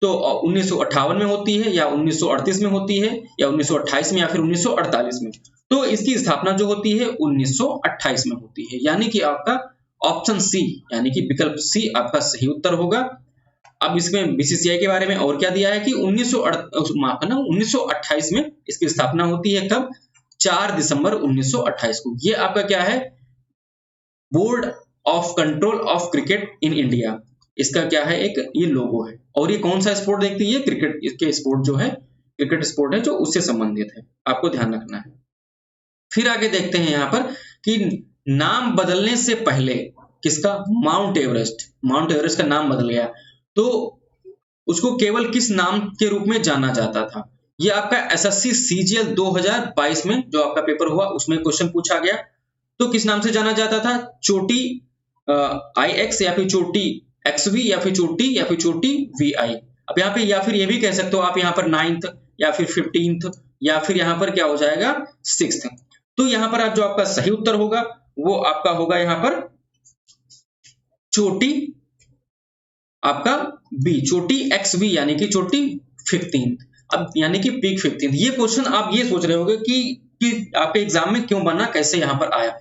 तो 1958 में होती है, या 1938 में होती है, या 1928 में, या फिर 1948 में। तो इसकी स्थापना जो होती है 1928 में होती है, यानी कि आपका ऑप्शन सी यानी कि विकल्प सी आपका सही उत्तर होगा। अब इसमें बीसीसीआई के बारे में और क्या दिया है कि 1928 में इसकी स्थापना होती है। कब? 4 दिसंबर 1928 को। ये आपका क्या है? Board of control of cricket in India, इसका क्या है? एक ये लोगो है। और ये कौन सा स्पोर्ट देखती है? क्रिकेट। इसके स्पोर्ट जो है क्रिकेट स्पोर्ट है जो उससे संबंधित है, आपको ध्यान रखना है। फिर आगे देखते हैं यहाँ पर कि नाम बदलने से पहले किसका? माउंट एवरेस्ट का नाम बदल गया, तो उसको केवल किस नाम के रूप में जाना जाता था? ये आपका एसएससी सीजीएल 2022 में जो आपका पेपर हुआ उसमें क्वेश्चन पूछा गया। तो किस नाम से जाना जाता था? चोटी IX, या फिर चोटी XV, या फिर चोटी VI। अब यहाँ पे या फिर ये भी कह सकते हो आप यहाँ पर 9th, या फिर 15th, या फिर यहाँ पर क्या हो जाएगा 6th। तो यहाँ पर आप जो आपका सही उत्तर होगा वो आपका होगा यहाँ पर चोटी आपका बी, चोटी XV यानी कि चोटी 15th। अब यानी कि पीक 15th। ये क्वेश्चन आप ये सोच रहे होंगे कि आपके एग्जाम में क्यों बना, कैसे यहाँ पर आया।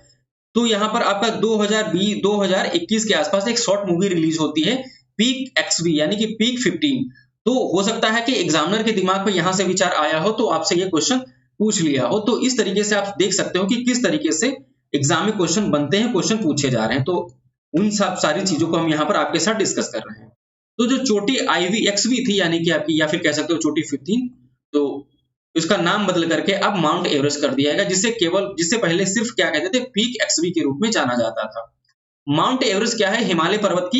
तो यहाँ पर आपका 2021 के आसपास एक शॉर्ट मूवी रिलीज होती है पीक XV यानी कि पीक 15। तो हो सकता है कि एग्जामिनर के दिमाग में यहाँ से विचार आया हो तो आपसे ये क्वेश्चन पूछ लिया हो। तो इस तरीके से आप देख सकते हो कि किस तरीके से एग्जाम में क्वेश्चन बनते हैं, क्वेश्चन पूछे जा रहे हैं। तो उन सब सारी चीजों को हम यहाँ पर आपके साथ डिस्कस कर रहे हैं। तो जो चोटी XV थी यानी कि आपकी, या फिर कह सकते हो चोटी 15, तो इसका नाम बदल करके अब माउंट एवरेस्ट कर दिया गया, जिससे पहले सिर्फ क्या कहते थे? पीक XV के रूप में जाना जाता था। माउंट एवरेस्ट क्या है? हिमालय पर्वत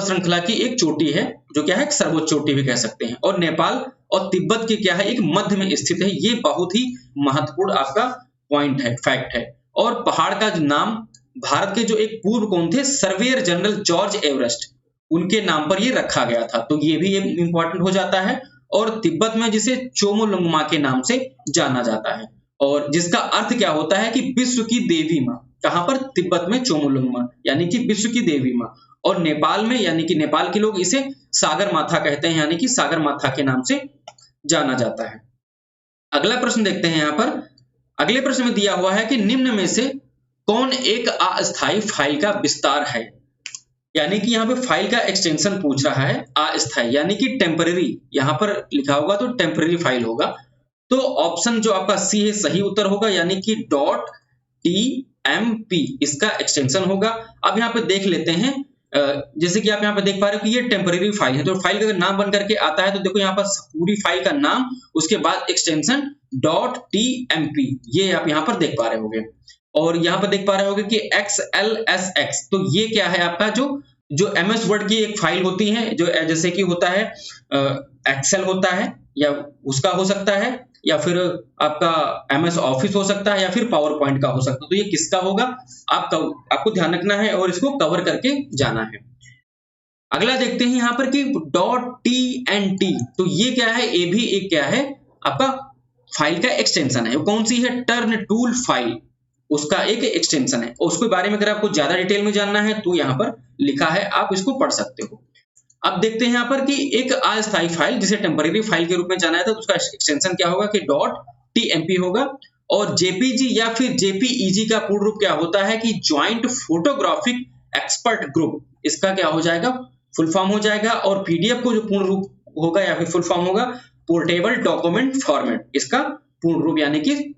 श्रृंखला की एक चोटी है, जो क्या है सर्वोच्च चोटी भी कह सकते हैं, और नेपाल और तिब्बत की क्या है एक मध्य में स्थित है। ये बहुत ही महत्वपूर्ण आपका पॉइंट है, फैक्ट है। और पहाड़ का नाम भारत के जो एक पूर्व कौन थे? सर्वेयर जनरल जॉर्ज एवरेस्ट, उनके नाम पर ये रखा गया था। तो ये भी इंपॉर्टेंट हो जाता है। और तिब्बत में जिसे चोमोलुंगमा के नाम से जाना जाता है, और जिसका अर्थ क्या होता है कि विश्व की देवी माँ। कहां पर? तिब्बत में चोमोलुंगमा यानी कि विश्व की देवी माँ। और नेपाल में यानी कि नेपाल के लोग इसे सागर माथा कहते हैं, यानी कि सागर माथा के नाम से जाना जाता है। अगला प्रश्न देखते हैं। यहाँ पर अगले प्रश्न में दिया हुआ है कि निम्न में से कौन एक अस्थायी फाइल का विस्तार है? यानी कि यहाँ पे फाइल का एक्सटेंशन पूछ रहा है। अस्थायी यानी कि टेम्पररी, यहाँ पर लिखा होगा तो टेम्पररी फाइल होगा। तो ऑप्शन जो आपका सी है सही उत्तर होगा, यानी कि .tmp इसका एक्सटेंशन होगा। अब यहाँ पे देख लेते हैं, जैसे कि आप यहाँ पे देख पा रहे हो कि ये टेम्परेरी फाइल है, तो फाइल का अगर नाम बन करके आता है तो देखो यहाँ पर पूरी फाइल का नाम, उसके बाद एक्सटेंशन .tmp, ये आप यहाँ पर देख पा रहे होंगे। और यहाँ पर देख पा रहे होंगे कि XLSX, तो ये क्या है आपका जो MS वर्ड की एक फाइल होती है, जो जैसे कि होता है एक्सेल होता है, या उसका हो सकता है, या फिर आपका MS ऑफिस हो सकता है, या फिर पावर पॉइंट का हो सकता है। तो ये किसका होगा आपको ध्यान रखना है और इसको कवर करके जाना है। अगला देखते हैं यहाँ पर कि .tnt, तो ये क्या है, ये भी एक क्या है आपका फाइल का एक्सटेंशन है। कौन सी है, टर्न टूल फाइल, उसका एक एक्सटेंशन है। उसके बारे में अगर आपको ज्यादा डिटेल में जानना है तो यहाँ पर लिखा है, आप इसको पढ़ सकते हो। अब देखते हैं यहाँ पर कि एक अस्थायी फाइल जिसे टेम्परेरी फाइल के रूप में जाना जाता है, तो उसका एक्सटेंशन क्या होगा कि .tmp होगा। और जेपीजी या फिर जेपीईजी का पूर्ण रूप क्या होता है कि ज्वाइंट फोटोग्राफिक एक्सपर्ट ग्रुप, इसका क्या हो जाएगा, फुल फॉर्म हो जाएगा। और पीडीएफ को जो पूर्ण रूप होगा या फिर फुल फॉर्म होगा पोर्टेबल डॉक्यूमेंट फॉर्मेट, इसका पूर्ण रूप यानी कि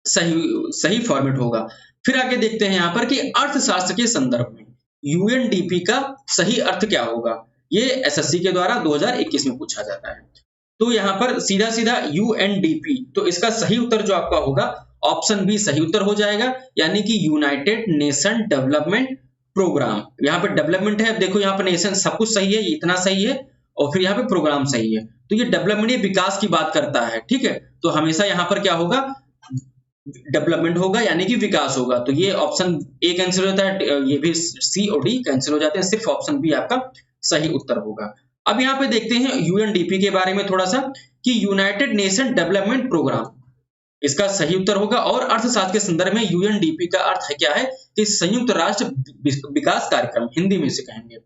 सही फॉर्मेट होगा। फिर आगे देखते हैं यहाँ पर कि अर्थशास्त्र के संदर्भ में यूएनडीपी का सही अर्थ क्या होगा, ये एसएससी के द्वारा 2021 में पूछा जाता है। तो यहाँ पर सीधा सीधा यूएनडीपी, तो इसका सही उत्तर जो आपका होगा ऑप्शन बी सही उत्तर हो जाएगा, यानी कि यूनाइटेड नेशन डेवलपमेंट प्रोग्राम। यहाँ पर डेवलपमेंट है, देखो यहाँ पर नेशन सब कुछ सही है, इतना सही है, और फिर यहाँ पे प्रोग्राम सही है, तो ये डेवलपमेंट, ये विकास की बात करता है, ठीक है। तो हमेशा यहाँ पर क्या होगा, डेवलपमेंट होगा यानी कि विकास होगा। तो ये ऑप्शन ए कैंसिल होता है, ये भी सी और डी कैंसिल हो जाते हैं, सिर्फ ऑप्शन बी आपका सही उत्तर होगा। अब यहाँ पे देखते हैं यूएनडीपी के बारे में थोड़ा सा कि यूनाइटेड नेशन डेवलपमेंट प्रोग्राम, इसका सही उत्तर होगा। और अर्थशास्त्र के संदर्भ में यूएनडीपी का अर्थ है क्या है कि संयुक्त राष्ट्र विकास कार्यक्रम, हिंदी में से कहेंगे।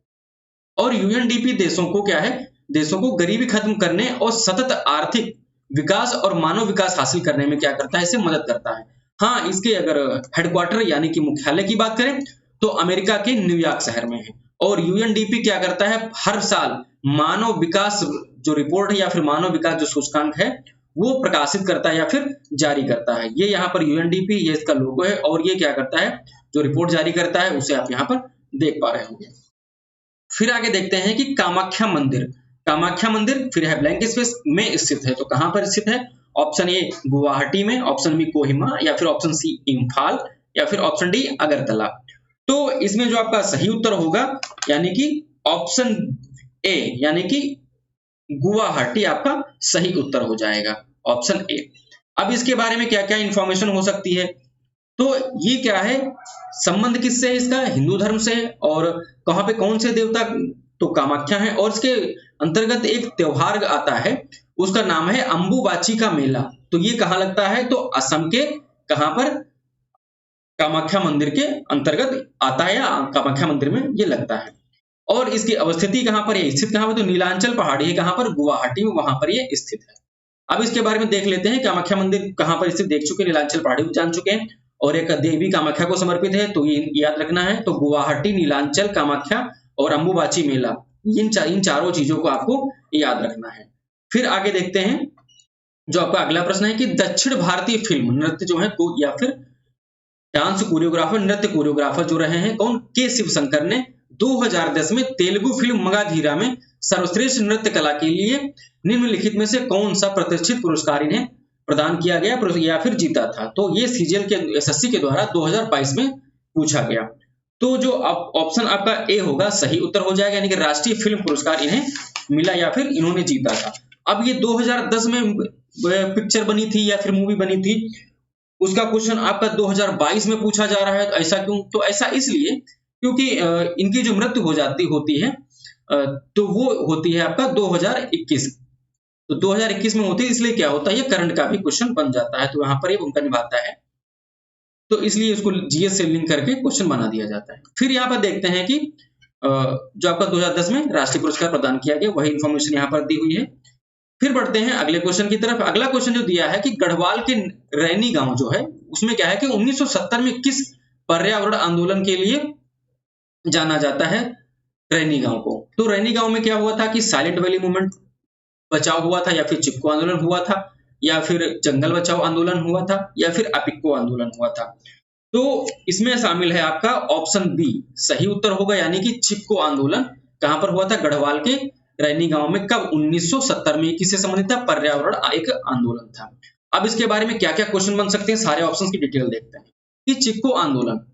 और यूएनडीपी देशों को क्या है, देशों को गरीबी खत्म करने और सतत आर्थिक विकास और मानव विकास हासिल करने में क्या करता है, इसे मदद करता है। हाँ, इसके अगर हेडक्वार्टर यानी कि मुख्यालय की बात करें तो अमेरिका के न्यूयॉर्क शहर में है। और यूएनडीपी क्या करता है, हर साल मानव विकास जो रिपोर्ट है या फिर मानव विकास जो सूचकांक है वो प्रकाशित करता है या फिर जारी करता है। ये यहाँ पर यूएनडीपी, ये इसका लोगो है, और ये क्या करता है, जो रिपोर्ट जारी करता है उसे आप यहाँ पर देख पा रहे होंगे। फिर आगे देखते हैं कि कामाख्या मंदिर फिर है ब्लैंक स्पेस में स्थित है, तो कहां पर स्थित है, ऑप्शन ए गुवाहाटी में, ऑप्शन बी कोहिमा, या फिर ऑप्शन सी इम्फाल, या फिर ऑप्शन डी अगरतला। तो इसमें जो आपका सही उत्तर होगा यानी कि ऑप्शन ए यानी कि गुवाहाटी आपका सही उत्तर हो जाएगा, ऑप्शन ए। अब इसके बारे में क्या क्या इंफॉर्मेशन हो सकती है, तो ये क्या है, संबंध किससे है इसका, हिंदू धर्म से, और कहां पे कौन से देवता, तो कामाख्या है। और इसके अंतर्गत एक त्योहार आता है, उसका नाम है अंबुबाची का मेला। तो ये कहाँ लगता है, तो असम के कहां पर, कामाख्या मंदिर के अंतर्गत आता है, या कामाख्या मंदिर में ये लगता है। और इसकी अवस्थिति कहां पर है, स्थित कहां पर, तो नीलांचल पहाड़ी है, कहां पर, गुवाहाटी में, वहां पर ये स्थित है। अब इसके बारे में देख लेते हैं, कामाख्या मंदिर कहां पर स्थित देख चुके, नीलांचल पहाड़ी जान चुके हैं, और एक देवी कामाख्या को समर्पित है, तो ये याद रखना है। तो गुवाहाटी, नीलांचल, कामाख्या और अंबुबाची मेला, इन चारों चीजों को आपको याद रखना है। फिर आगे देखते हैं, जो आपका अगला प्रश्न है कि दक्षिण भारतीय फिल्म नृत्य जो है या फिर डांस कोरियोग्राफर, नृत्य कोरियोग्राफर जो रहे हैं कौन, के शिवशंकर ने 2010 में तेलुगु फिल्म मगाधीरा में सर्वश्रेष्ठ नृत्य कला के लिए निम्नलिखित में से कौन सा प्रतिष्ठित पुरस्कार इन्हें प्रदान किया गया या फिर जीता था। तो ये सीजीएल के एसएससी के द्वारा 2022 में पूछा गया। तो जो ऑप्शन आपका ए होगा सही उत्तर हो जाएगा, यानी कि राष्ट्रीय फिल्म पुरस्कार इन्हें मिला या फिर इन्होंने जीता था। अब ये 2010 में पिक्चर बनी थी या फिर मूवी बनी थी, उसका क्वेश्चन आपका 2022 में पूछा जा रहा है, तो ऐसा क्यों, तो ऐसा इसलिए क्योंकि इनकी जो मृत्यु होती है तो वो होती है आपका 2021, तो 2021 में होती है, इसलिए क्या होता है, ये करंट का भी क्वेश्चन बन जाता है, तो यहाँ पर ये भूमिका निभाता है, तो इसलिए इसको जीएस से लिंक करके क्वेश्चन बना दिया जाता है। फिर यहाँ पर देखते हैं कि जो आपका 2010 में राष्ट्रीय पुरस्कार प्रदान किया गया, वही इंफॉर्मेशन यहाँ पर दी हुई है। फिर बढ़ते हैं अगले क्वेश्चन की तरफ। अगला क्वेश्चन जो दिया है कि गढ़वाल के रैनी गांव जो है, उसमें क्या है कि 1970 में किस पर्यावरण आंदोलन के लिए जाना जाता है रैनी गांव को। तो रैनी गांव में क्या हुआ था कि साइलेंट वैली मूवमेंट बचाव हुआ था या फिर चिपको आंदोलन हुआ था। या फिर जंगल बचाओ आंदोलन हुआ था, या फिर अपिक्को आंदोलन हुआ था? तो इसमें शामिल है आपका ऑप्शन बी सही उत्तर होगा, यानी कि चिपको आंदोलन कहां पर हुआ था? गढ़वाल के रैनी गांव में। कब? 1970 में। किससे संबंधित था? पर्यावरण एक आंदोलन था। अब इसके बारे में क्या क्या क्वेश्चन बन सकते हैं, सारे ऑप्शंस की डिटेल देखते हैं कि चिपको आंदोलन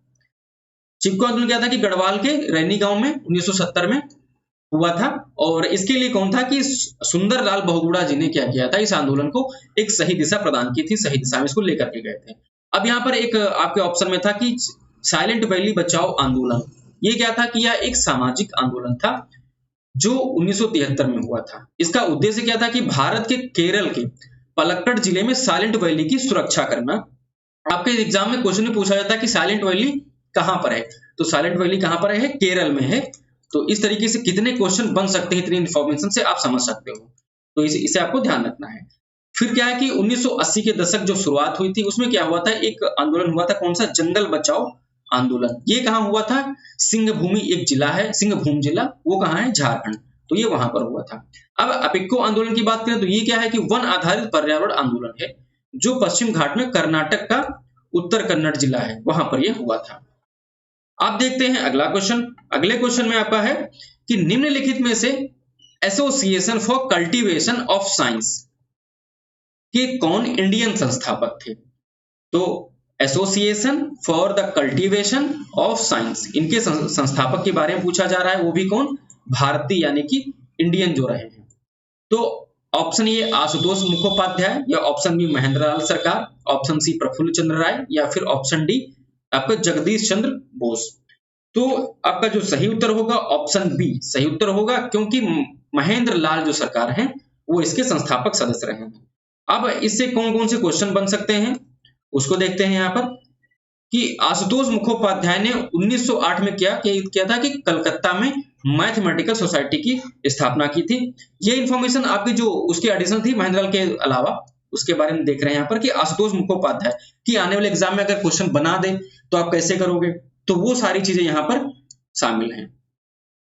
क्या था कि गढ़वाल के रैनी गांव में 1970 में हुआ था, और इसके लिए कौन था कि सुंदरलाल बहुगुणा जी ने क्या किया था? इस आंदोलन को एक सही दिशा प्रदान की थी, सही दिशा में इसको लेकर के गए थे। अब यहाँ पर एक आपके ऑप्शन में था कि साइलेंट वैली बचाओ आंदोलन। ये क्या था कि यह एक सामाजिक आंदोलन था जो 1973 में हुआ था। इसका उद्देश्य क्या था कि भारत के केरल के पलक्कड़ जिले में साइलेंट वैली की सुरक्षा करना। आपके एग्जाम में क्वेश्चन में पूछा जाता है कि साइलेंट वैली कहां पर है? तो साइलेंट वैली कहां पर है? केरल में है। तो इस तरीके से कितने क्वेश्चन बन सकते हैं, इतनी इंफॉर्मेशन से आप समझ सकते हो। तो इसे आपको ध्यान रखना है। फिर क्या है कि 1980 के दशक जो शुरुआत हुई थी उसमें क्या हुआ था? एक आंदोलन हुआ था, कौन सा? जंगल बचाओ आंदोलन। ये कहां हुआ था? सिंहभूमि एक जिला है, सिंहभूम जिला, वो कहां है? झारखंड। तो ये वहां पर हुआ था। अब अपिक्को आंदोलन की बात करें तो ये क्या है कि वन आधारित पर्यावरण आंदोलन है जो पश्चिम घाट में कर्नाटक का उत्तर कन्नड़ जिला है, वहां पर यह हुआ था। आप देखते हैं अगला क्वेश्चन। अगले क्वेश्चन में आपका है कि निम्नलिखित में से association for cultivation of science के कौन इंडियन संस्थापक थे? तो association for the cultivation of science, इनके संस्थापक के बारे में पूछा जा रहा है, वो भी कौन? भारतीय, यानी कि इंडियन जो रहे हैं। तो ऑप्शन ए आशुतोष मुखोपाध्याय, या ऑप्शन बी महेंद्र लाल सरकार, ऑप्शन सी प्रफुल्ल चंद्र राय, या फिर ऑप्शन डी आपका जगदीश चंद्र बोस। तो आपका जो सही उत्तर होगा ऑप्शन बी सही उत्तर होगा, क्योंकि महेंद्र लाल जो सरकार है वो इसके संस्थापक सदस्य रहे हैं। अब इससे कौन कौन से क्वेश्चन बन सकते हैं उसको देखते हैं यहाँ पर कि आशुतोष मुखोपाध्याय ने 1908 में क्या किया था कि कलकत्ता में मैथमेटिकल सोसाइटी की स्थापना की थी। ये इंफॉर्मेशन आपकी जो उसकी एडिशन थी महेंद्र लाल के अलावा, उसके बारे में देख रहे हैं यहाँ पर कि आशुतोष मुखोपाध्याय की आने वाले एग्जाम में अगर क्वेश्चन बना दे तो आप कैसे करोगे, तो वो सारी चीजें यहाँ पर शामिल हैं।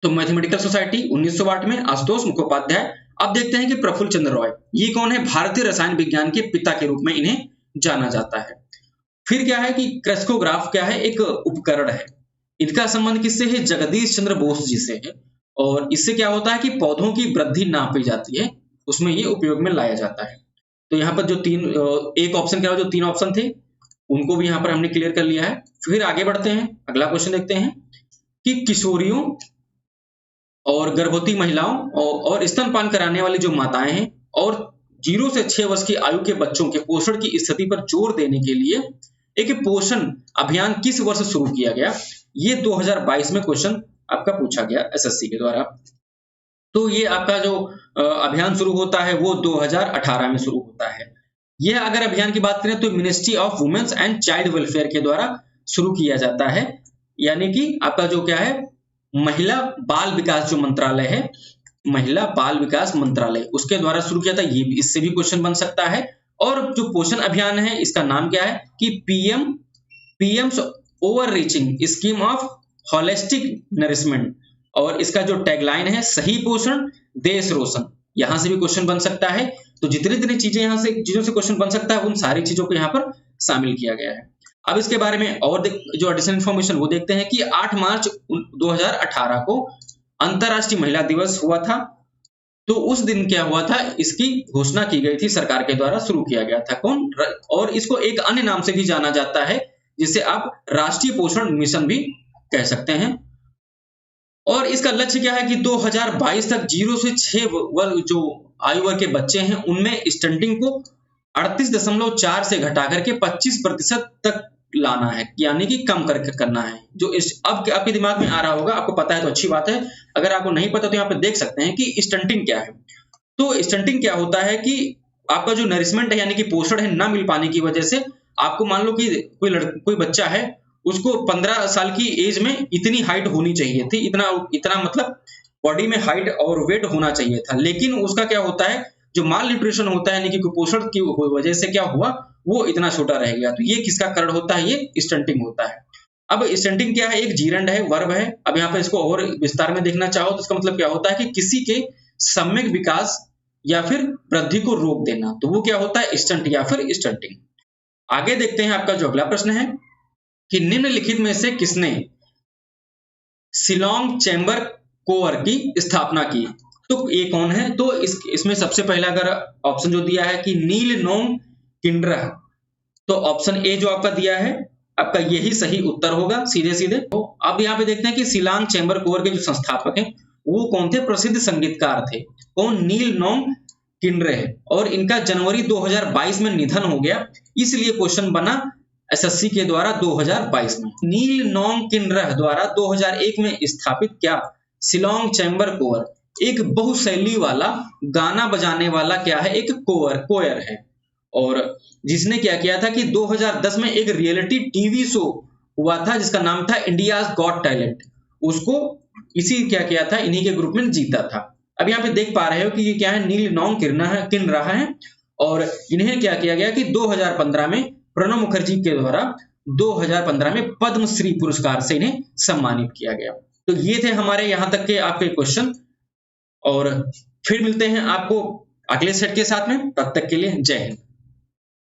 तो मैथमेटिकल सोसाइटी 1908 में आशुतोष मुखोपाध्याय। अब देखते हैं कि प्रफुल्ल चंद्र रॉय, ये कौन है? भारतीय रसायन विज्ञान के पिता के रूप में इन्हें जाना जाता है। फिर क्या है कि क्रेस्कोग्राफ क्या है? एक उपकरण है। इनका संबंध किससे है? जगदीश चंद्र बोस जी से है। और इससे क्या होता है कि पौधों की वृद्धि नापी जाती है, उसमें ये उपयोग में लाया जाता है। तो यहाँ पर जो एक ऑप्शन के अलावा जो तीन ऑप्शन थे उनको भी यहाँ पर हमने क्लियर कर लिया है। फिर आगे बढ़ते हैं, अगला क्वेश्चन देखते हैं कि किशोरियों और गर्भवती महिलाओं और स्तनपान कराने वाली जो माताएं हैं और 0 से 6 वर्ष की आयु के बच्चों के पोषण की स्थिति पर जोर देने के लिए एक पोषण अभियान किस वर्ष शुरू किया गया? ये 2022 में क्वेश्चन आपका पूछा गया एसएससी के द्वारा। तो ये आपका जो अभियान शुरू होता है वो 2018 में शुरू होता है। यह अगर अभियान की बात करें तो ministry of women's and child welfare के द्वारा शुरू किया जाता है, यानी कि आपका जो क्या है महिला बाल विकास जो मंत्रालय है, महिला बाल विकास मंत्रालय, उसके द्वारा शुरू किया था। ये इससे भी क्वेश्चन बन सकता है। और जो पोषण अभियान है इसका नाम क्या है कि PM's over reaching scheme of holistic nourishment, और इसका जो टैगलाइन है सही पोषण देश रोशन। यहां से भी क्वेश्चन बन सकता है। तो जितनी चीजें यहां से चीजों से क्वेश्चन बन सकता है उन सारी चीजों को यहाँ पर शामिल किया गया है। अब इसके बारे में और जो एडिशनल इंफॉर्मेशन वो देखते हैं कि 8 मार्च 2018 को अंतरराष्ट्रीय महिला दिवस हुआ था। तो उस दिन क्या हुआ था, इसकी घोषणा की गई थी सरकार के द्वारा, शुरू किया गया था कौन, और इसको एक अन्य नाम से भी जाना जाता है जिसे आप राष्ट्रीय पोषण मिशन भी कह सकते हैं। और इसका लक्ष्य क्या है कि 2022 तक 0 से 6 वर्ग जो आयु वर्ग के बच्चे हैं उनमें स्टंटिंग को 38.4 से घटाकर के 25% तक लाना है, यानी कि कम करके करना है। जो अब आपके दिमाग में आ रहा होगा, आपको पता है तो अच्छी बात है, अगर आपको नहीं पता तो यहाँ पे देख सकते हैं कि स्टंटिंग क्या है। तो स्टंटिंग क्या होता है कि आपका जो नरिशमेंट है यानी कि पोषण है ना मिल पाने की वजह से आपको मान लो कि कोई बच्चा है, उसको 15 साल की एज में इतनी हाइट होनी चाहिए थी, इतना मतलब बॉडी में हाइट और वेट होना चाहिए था, लेकिन उसका क्या होता है जो माल न्यूट्रिशन होता है यानी कि कुपोषण की वजह से क्या हुआ, वो इतना छोटा रह गया। तो ये किसका कारण होता है? ये स्टंटिंग होता है। अब स्टंटिंग क्या है? एक जीरंड है, वर्ब है। अब यहाँ पे इसको और विस्तार में देखना चाहो तो इसका मतलब क्या होता है कि किसी के सम्यक विकास या फिर वृद्धि को रोक देना, तो वो क्या होता है, स्टंट या फिर स्टंटिंग। आगे देखते हैं, आपका जो अगला प्रश्न है कि निम्नलिखित में से किसने शिलोंग चैम्बर कोर की स्थापना की, तो ये कौन है, तो इसमें सबसे पहला अगर ऑप्शन जो दिया है कि नील नोंग किंड्रा, तो ऑप्शन ए जो आपका दिया है आपका यही सही उत्तर होगा सीधे सीधे। तो अब यहाँ पे देखते हैं कि शिलांग चैम्बर कोर के जो संस्थापक हैं वो कौन थे, प्रसिद्ध संगीतकार थे, कौन, नील नोंग किंड्रे है, और इनका जनवरी 2022 में निधन हो गया, इसलिए क्वेश्चन बना एसएससी के द्वारा 2022 में। नील नोंग किंड्रे द्वारा 2001 में स्थापित क्या शिलोंग चैम्बर कोर एक बहुशैली वाला गाना बजाने वाला क्या है, एक कोयर है, और जिसने क्या किया था कि 2010 में एक रियलिटी टीवी शो हुआ था जिसका नाम था इंडियाज गॉट टैलेंट, उसको इसी क्या किया था, इन्हीं के ग्रुप में जीता था। अब यहाँ पे देख पा रहे हो कि ये क्या है, नील नोंग किन रहा है, और इन्हें क्या किया गया कि 2015 में प्रणब मुखर्जी के द्वारा 2015 में पद्मश्री पुरस्कार से इन्हें सम्मानित किया गया। तो ये थे हमारे यहाँ तक के आपके क्वेश्चन, और फिर मिलते हैं आपको अगले सेट के साथ में, तब तक के लिए जय हिंद।